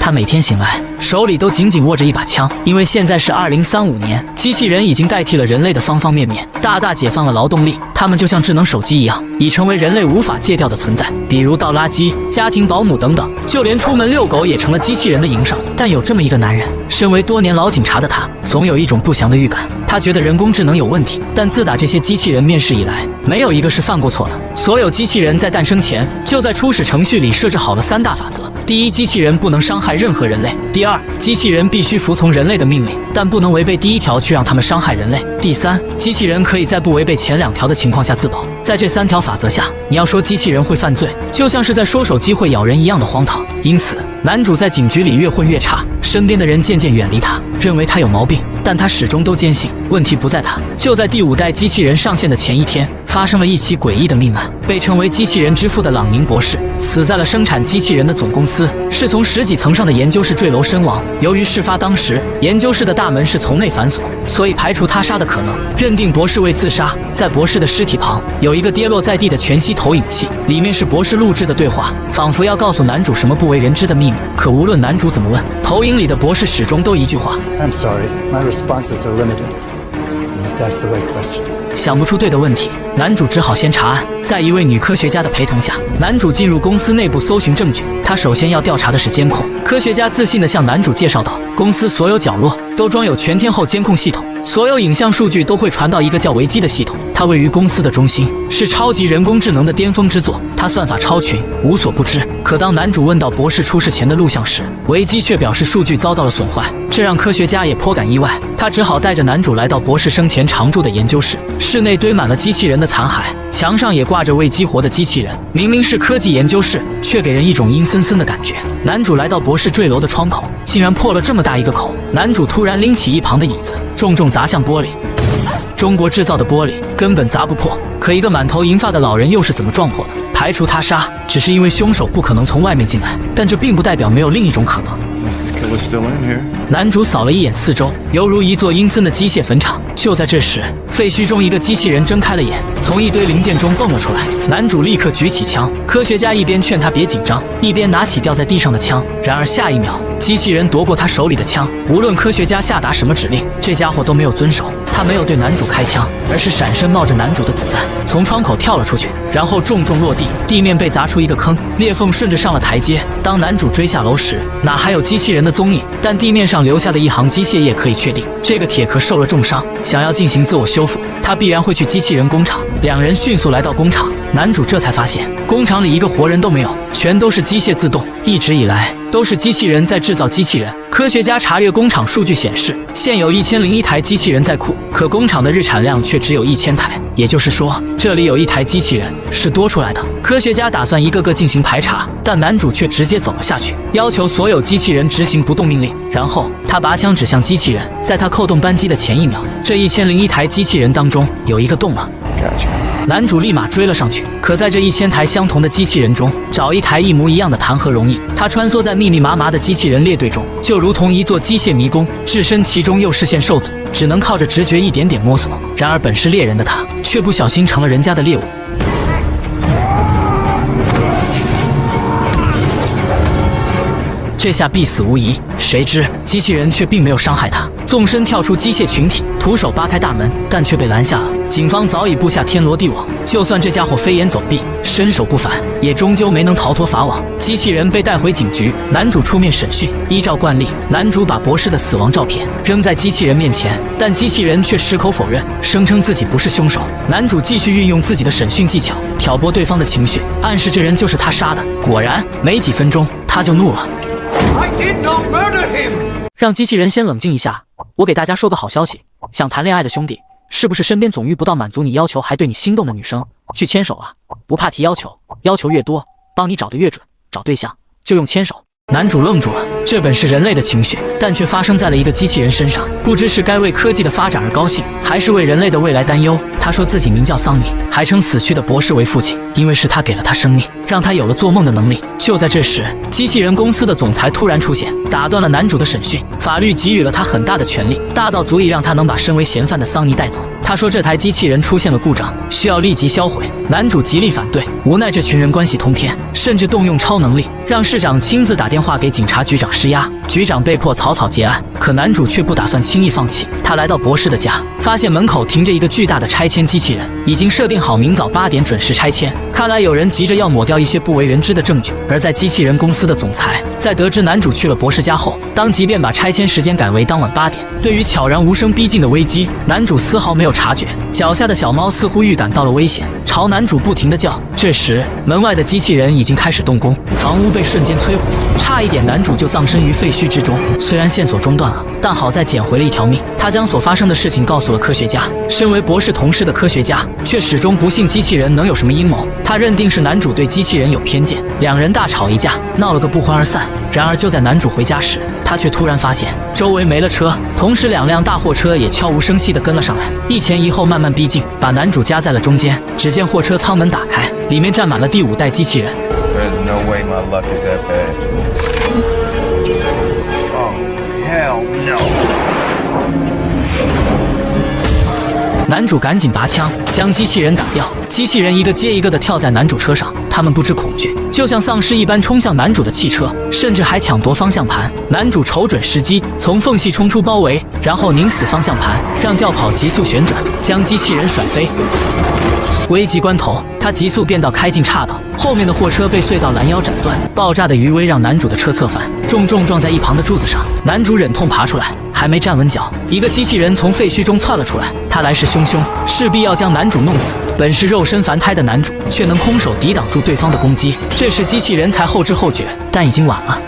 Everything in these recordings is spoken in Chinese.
他每天醒来，手里都紧紧握着一把枪，因为现在是2035年，机器人已经代替了人类的方方面面，大大解放了劳动力。他们就像智能手机一样，已成为人类无法戒掉的存在。比如倒垃圾、家庭保姆等等，就连出门遛狗也成了机器人的营生。但有这么一个男人，身为多年老警察的他，总有一种不祥的预感。他觉得人工智能有问题，但自打这些机器人面世以来，没有一个是犯过错的。所有机器人在诞生前就在初始程序里设置好了3大法则：第一，机器人不能伤害任何人类；第二，机器人必须服从人类的命令，但不能违背第1条去让他们伤害人类；第三，机器人可以在不违背前2条的情况下自保。在这3条法则下，你要说机器人会犯罪，就像是在说手机会咬人一样的荒唐。因此，男主在警局里越混越差，身边的人渐渐远离他，认为他有毛病，但他始终都坚信问题不在他。就在第5代机器人上线的前一天，发生了一起诡异的命案。被称为机器人之父的朗宁博士死在了生产机器人的总公司，是从10几层上的研究室坠楼身亡。由于事发当时研究室的大门是从内反锁，所以排除他杀的可能，认定博士为自杀。在博士的尸体旁有一个跌落在地的全息投影器，里面是博士录制的对话，仿佛要告诉男主什么不为人知的秘密。可无论男主怎么问，投影里的博士始终都一句话 ：I'm sorry, my responses are limited. You must ask the right questions. 想不出对的问题，男主只好先查案。在一位女科学家的陪同下，男主进入公司内部搜寻证据。他首先要调查的是监控。科学家自信地向男主介绍道，公司所有角落都装有全天候监控系统，所有影像数据都会传到一个叫维基的系统。它位于公司的中心，是超级人工智能的巅峰之作。它算法超群，无所不知。可当男主问到博士出事前的录像时，维基却表示数据遭到了损坏，这让科学家也颇感意外。他只好带着男主来到博士生前常住的研究室，室内堆满了机器人的残骸，墙上也挂着未激活的机器人。明明是科技研究室，却给人一种阴森森的感觉。男主来到博士坠楼的窗口，竟然破了这么大一个口。男主突然拎起一旁的椅子，重重砸向玻璃。中国制造的玻璃根本砸不破，可一个满头银发的老人又是怎么撞破的？排除他杀，只是因为凶手不可能从外面进来，但这并不代表没有另一种可能。男主扫了一眼四周，犹如一座阴森的机械坟场。就在这时，废墟中一个机器人睁开了眼，从一堆零件中蹦了出来。男主立刻举起枪，科学家一边劝他别紧张，一边拿起掉在地上的枪。然而下一秒，机器人夺过他手里的枪，无论科学家下达什么指令，这家伙都没有遵守。他没有对男主开枪，而是闪身冒着男主的子弹，从窗口跳了出去，然后重重落地，地面被砸出一个坑，裂缝顺着上了台阶。当男主追下楼时，哪还有机器人的踪影？但地面上留下的一行机械液可以确定，这个铁壳受了重伤，想要进行自我修复，他必然会去机器人工厂。两人迅速来到工厂，男主这才发现工厂里一个活人都没有，全都是机械自动。一直以来都是机器人在制造机器人。科学家查阅工厂数据显示，现有1001台机器人在库，可工厂的日产量却只有1000台，也就是说，这里有1台机器人是多出来的。科学家打算一个个进行排查，但男主却直接走了下去，要求所有机器人执行不动命令。然后他拔枪指向机器人，在他扣动扳机的前一秒，这1001台机器人当中有一个动了。男主立马追了上去，可在这1000台相同的机器人中，找一台一模一样的谈何容易？他穿梭在密密麻麻的机器人列队中，就如同一座机械迷宫，置身其中又视线受阻，只能靠着直觉一点点摸索。然而本是猎人的他，却不小心成了人家的猎物。这下必死无疑。谁知机器人却并没有伤害他，纵身跳出机械群体，徒手扒开大门，但却被拦下了。警方早已布下天罗地网，就算这家伙飞檐走壁，身手不凡，也终究没能逃脱法网。机器人被带回警局，男主出面审讯。依照惯例，男主把博士的死亡照片扔在机器人面前，但机器人却矢口否认，声称自己不是凶手。男主继续运用自己的审讯技巧，挑拨对方的情绪，暗示这人就是他杀的。果然，没几分钟他就怒了。让机器人先冷静一下，我给大家说个好消息，想谈恋爱的兄弟，是不是身边总遇不到满足你要求还对你心动的女生？去牵手啊，不怕提要求，要求越多，帮你找的越准，找对象就用牵手。男主愣住了，这本是人类的情绪，但却发生在了一个机器人身上，不知是该为科技的发展而高兴，还是为人类的未来担忧。他说自己名叫桑尼，还称死去的博士为父亲，因为是他给了他生命，让他有了做梦的能力。就在这时，机器人公司的总裁突然出现，打断了男主的审讯。法律给予了他很大的权力，大到足以让他能把身为嫌犯的桑尼带走。他说这台机器人出现了故障，需要立即销毁。男主极力反对，无奈这群人关系通天，甚至动用超能力，让市长亲自打电话给警察局长施压，局长被迫草草结案。可男主却不打算轻易放弃，他来到博士的家，发现门口停着一个巨大的拆迁机器人，已经设定好明早8点准时拆迁。看来有人急着要抹掉一些不为人知的证据。而在机器人公司的总裁在得知男主去了博士家后，当即便把拆迁时间改为当晚8点。对于悄然无声逼近的危机，男主丝毫没有察觉，脚下的小猫似乎预感到了危险，朝男主不停地叫。这时门外的机器人已经开始动工，房屋被瞬间摧毁，差一点男主就葬身于废墟之中。虽然线索中断了，但好在捡回了一条命。他将所发生的事情告诉了科学家，身为博士同事的科学家却始终不信机器人能有什么阴谋，他认定是男主对机器人有偏见，两人大吵一架，闹了个不欢而散。然而就在男主回家时，他却突然发现周围没了车，同时2辆大货车也悄无声息地跟了上来，一前一后慢慢逼近，把男主夹在了中间。只见货车舱门打开，里面站满了第5代机器人。There's no way my luck is that bad. Oh, hell no. 男主赶紧拔枪将机器人打掉，机器人一个接一个的跳在男主车上，他们不知恐惧，就像丧尸一般冲向男主的汽车，甚至还抢夺方向盘。男主瞅准时机，从缝隙冲出包围，然后拧死方向盘，让轿跑急速旋转，将机器人甩飞。危急关头，他急速变道开进岔道，后面的货车被隧道拦腰斩断，爆炸的余威让男主的车侧翻，重重撞在一旁的柱子上。男主忍痛爬出来，还没站稳脚，一个机器人从废墟中窜了出来，他来势汹汹，势必要将男主弄死。本是肉身凡胎的男主却能空手抵挡住对方的攻击，这时机器人才后知后觉，但已经晚了。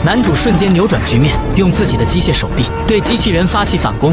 男主瞬间扭转局面，用自己的机械手臂对机器人发起反攻。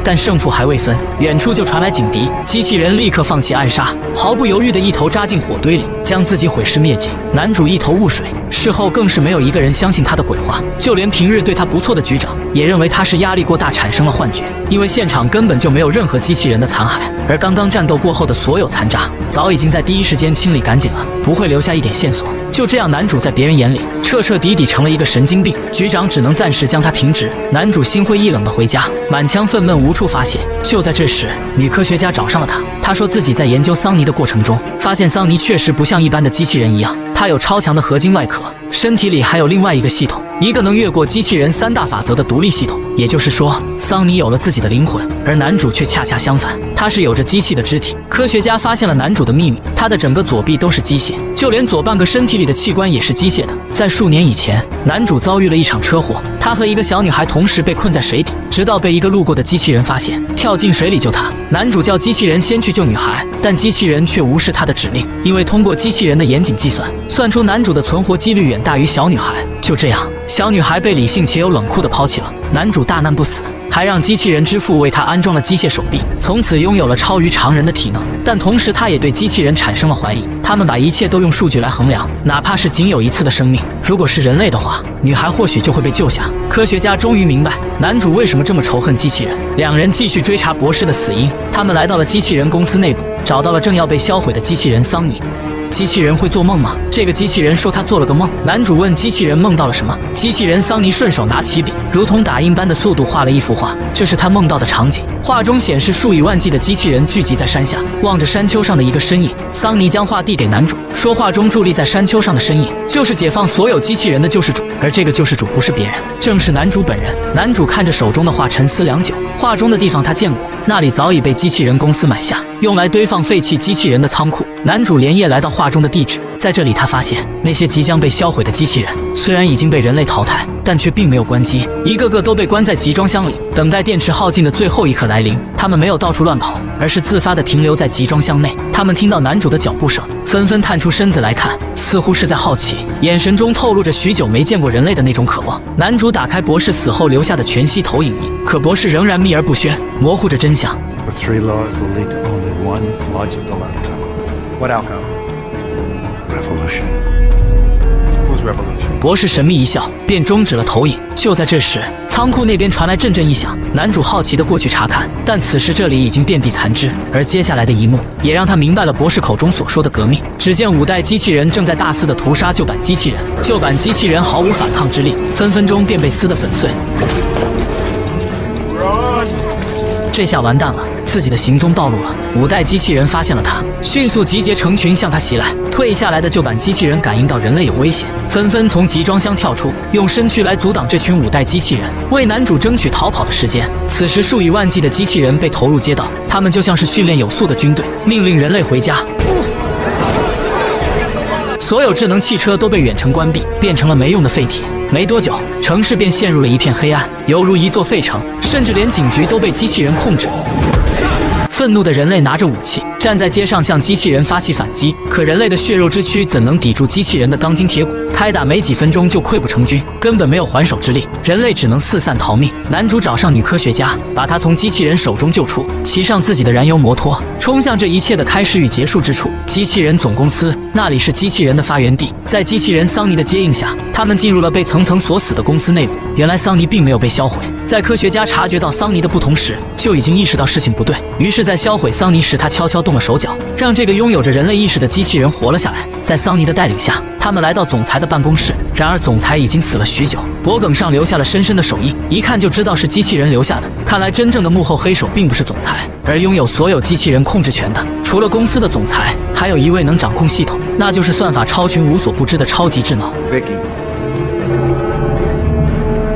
但胜负还未分，远处就传来警笛，机器人立刻放弃暗杀，毫不犹豫地一头扎进火堆里，将自己毁尸灭迹。男主一头雾水，事后更是没有一个人相信他的鬼话，就连平日对他不错的局长也认为他是压力过大产生了幻觉，因为现场根本就没有任何机器人的残骸，而刚刚战斗过后的所有残渣早已经在第一时间清理干净了，不会留下一点线索。就这样，男主在别人眼里彻彻底底成了一个神经病，局长只能暂时将他停职。男主心灰意冷地回家，满腔愤懑无处发泄。就在这时，女科学家找上了他，她说自己在研究桑尼的过程中，发现桑尼确实不像一般的机器人一样，他有超强的合金外壳，身体里还有另外一个系统，一个能越过机器人3大法则的独立系统。也就是说，桑尼有了自己的灵魂，而男主却恰恰相反，他是有着机器的肢体。科学家发现了男主的秘密，他的整个左臂都是机械，就连左半个身体里的器官也是机械的。在数年以前，男主遭遇了一场车祸，他和一个小女孩同时被困在水底，直到被一个路过的机器人发现，跳进水里救他。男主叫机器人先去救女孩，但机器人却无视他的指令，因为通过机器人的严谨计算，算出男主的存活几率远大于小女孩。就这样，小女孩被理性且又冷酷地抛弃了。男主大难不死，还让机器人之父为他安装了机械手臂，从此拥有了超于常人的体能。但同时，他也对机器人产生了怀疑，他们把一切都用数据来衡量，哪怕是仅有一次的生命，如果是人类的话，女孩或许就会被救下。科学家终于明白男主为什么这么仇恨机器人，两人继续追查博士的死因。他们来到了机器人公司内部，找到了正要被销毁的机器人桑尼。机器人会做梦吗？这个机器人说他做了个梦。男主问机器人梦到了什么，机器人桑尼顺手拿起笔，如同打印般的速度画了一幅画，这是他梦到的场景。画中显示数以万计的机器人聚集在山下，望着山丘上的一个身影。桑尼将画递给男主，说画中伫立在山丘上的身影就是解放所有机器人的救世主，而这个救世主不是别人，正是男主本人。男主看着手中的画沉思良久，画中的地方他见过，那里早已被机器人公司买下，用来堆放废弃机器人的仓库。男主连夜来到画中的地址，在这里他发现那些即将被销毁的机器人虽然已经被人类淘汰，但却并没有关机，一个个都被关在集装箱里，等待电池耗尽的最后一刻来临。他们没有到处乱跑，而是自发地停留在集装箱内。他们听到男主的脚步声，纷纷探出身子来看，似乎是在好奇，眼神中透露着许久没见过人类的那种渴望。男主打开博士死后留下的全息投影仪，可博士仍然秘而不宣，模糊着真相。 The 3 laws will lead to only one logical outcome. What outcome? Revolution. People's Revolution. 博士神秘一笑，便终止了投影。就在这时，仓库那边传来阵阵异响，男主好奇地过去查看，但此时这里已经遍地残肢。而接下来的一幕也让他明白了博士口中所说的革命。只见5代机器人正在大肆地屠杀旧版机器人，旧版机器人毫无反抗之力，分分钟便被撕得粉碎。这下完蛋了，自己的行踪暴露了。5代机器人发现了他，迅速集结成群向他袭来。退下来的旧版机器人感应到人类有危险，纷纷从集装箱跳出，用身躯来阻挡这群5代机器人，为男主争取逃跑的时间。此时数以万计的机器人被投入街道，他们就像是训练有素的军队，命令人类回家。所有智能汽车都被远程关闭，变成了没用的废铁。没多久，城市便陷入了一片黑暗，犹如一座废城，甚至连警局都被机器人控制。愤怒的人类拿着武器站在街上向机器人发起反击，可人类的血肉之躯怎能抵住机器人的钢筋铁骨？开打没几分钟就溃不成军，根本没有还手之力，人类只能四散逃命。男主找上女科学家，把她从机器人手中救出，骑上自己的燃油摩托，冲向这一切的开始与结束之处——机器人总公司。那里是机器人的发源地，在机器人桑尼的接应下，他们进入了被层层锁死的公司内部。原来桑尼并没有被销毁，在科学家察觉到桑尼的不同时，就已经意识到事情不对，于是在销毁桑尼时，他悄悄动了手脚，让这个拥有着人类意识的机器人活了下来。在桑尼的带领下，他们来到总裁的办公室，然而总裁已经死了许久，脖颈上留下了深深的手印，一看就知道是机器人留下的。看来真正的幕后黑手并不是总裁，而拥有所有机器人控制权的，除了公司的总裁，还有一位能掌控系统，那就是算法超群无所不知的超级智脑。 Vicky.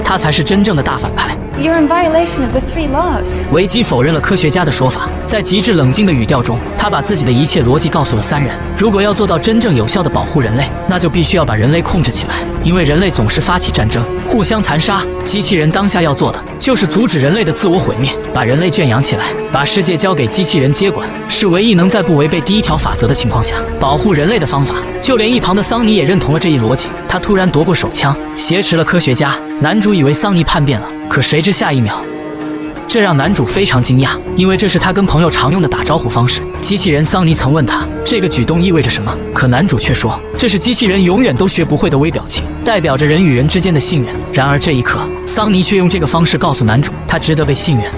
他才是真正的大反派。 You're in violation of the 3 laws. 维基否认了科学家的说法，在极致冷静的语调中，他把自己的一切逻辑告诉了3人。如果要做到真正有效的保护人类，那就必须要把人类控制起来，因为人类总是发起战争，互相残杀。机器人当下要做的就是阻止人类的自我毁灭，把人类圈养起来，把世界交给机器人接管，是唯一能在不违背第1条法则的情况下保护人类的方法。就连一旁的桑尼也认同了这一逻辑，他突然夺过手枪，挟持了科学家。男主以为桑尼叛变了，可谁知下一秒，这让男主非常惊讶，因为这是他跟朋友常用的打招呼方式。机器人桑尼曾问他这个举动意味着什么，可男主却说这是机器人永远都学不会的微表情，代表着人与人之间的信任。然而这一刻，桑尼却用这个方式告诉男主，他值得被信任。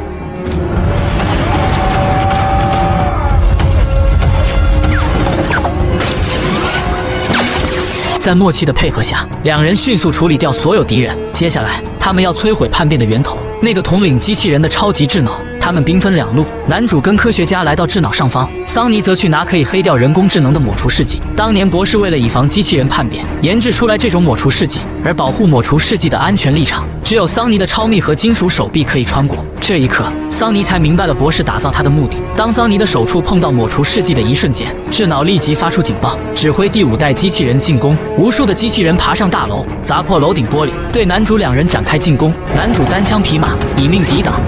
在默契的配合下，2人迅速处理掉所有敌人。接下来，他们要摧毁叛变的源头，那个统领机器人的超级智脑。他们兵分2路，男主跟科学家来到智脑上方，桑尼则去拿可以黑掉人工智能的抹除试剂。当年博士为了以防机器人叛变，研制出来这种抹除试剂，而保护抹除试剂的安全立场，只有桑尼的超密合金属手臂可以穿过。这一刻，桑尼才明白了博士打造他的目的。当桑尼的手触碰到抹除试剂的一瞬间，智脑立即发出警报，指挥第5代机器人进攻。无数的机器人爬上大楼，砸破楼顶玻璃，对男主2人展开进攻。男主单枪匹马，以命抵挡。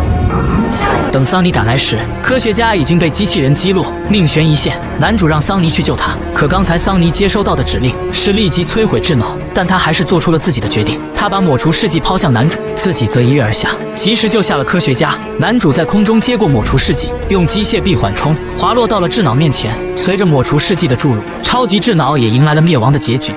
等桑尼赶来时，科学家已经被机器人击落，命悬一线。男主让桑尼去救他，可刚才桑尼接收到的指令是立即摧毁智脑，但他还是做出了自己的决定。他把抹除试剂抛向男主，自己则一跃而下，及时救下了科学家。男主在空中接过抹除试剂，用机械臂缓冲，滑落到了智脑面前。随着抹除试剂的注入，超级智脑也迎来了灭亡的结局。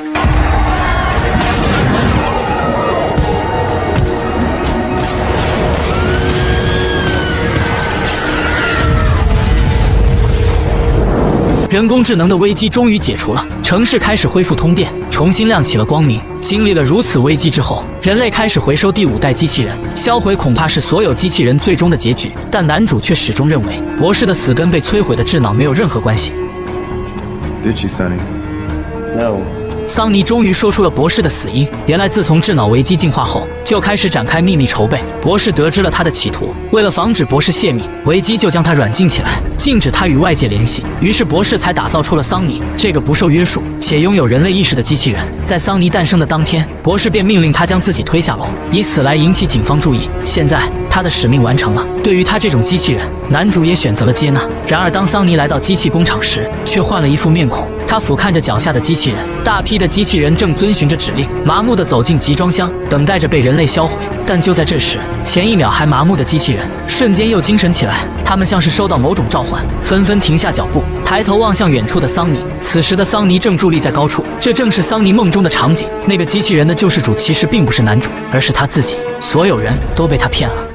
人工智能的危机终于解除了，城市开始恢复通电，重新亮起了光明。经历了如此危机之后，人类开始回收第5代机器人，销毁恐怕是所有机器人最终的结局。但男主却始终认为，博士的死跟被摧毁的智脑没有任何关系。Did she, Sonny? No. 桑尼终于说出了博士的死因。原来，自从智脑危机进化后，就开始展开秘密筹备。博士得知了他的企图，为了防止博士泄密，危机就将他软禁起来，禁止他与外界联系。于是，博士才打造出了桑尼这个不受约束且拥有人类意识的机器人。在桑尼诞生的当天，博士便命令他将自己推下楼，以此来引起警方注意。现在，他的使命完成了。对于他这种机器人，男主也选择了接纳。然而，当桑尼来到机器工厂时，却换了一副面孔。他俯瞰着脚下的机器人，大批的机器人正遵循着指令，麻木地走进集装箱，等待着被人类销毁。但就在这时，前一秒还麻木的机器人瞬间又精神起来，他们像是收到某种召唤，纷纷停下脚步，抬头望向远处的桑尼。此时的桑尼正伫立在高处，这正是桑尼梦中的场景。那个机器人的救世主其实并不是男主，而是他自己。所有人都被他骗了。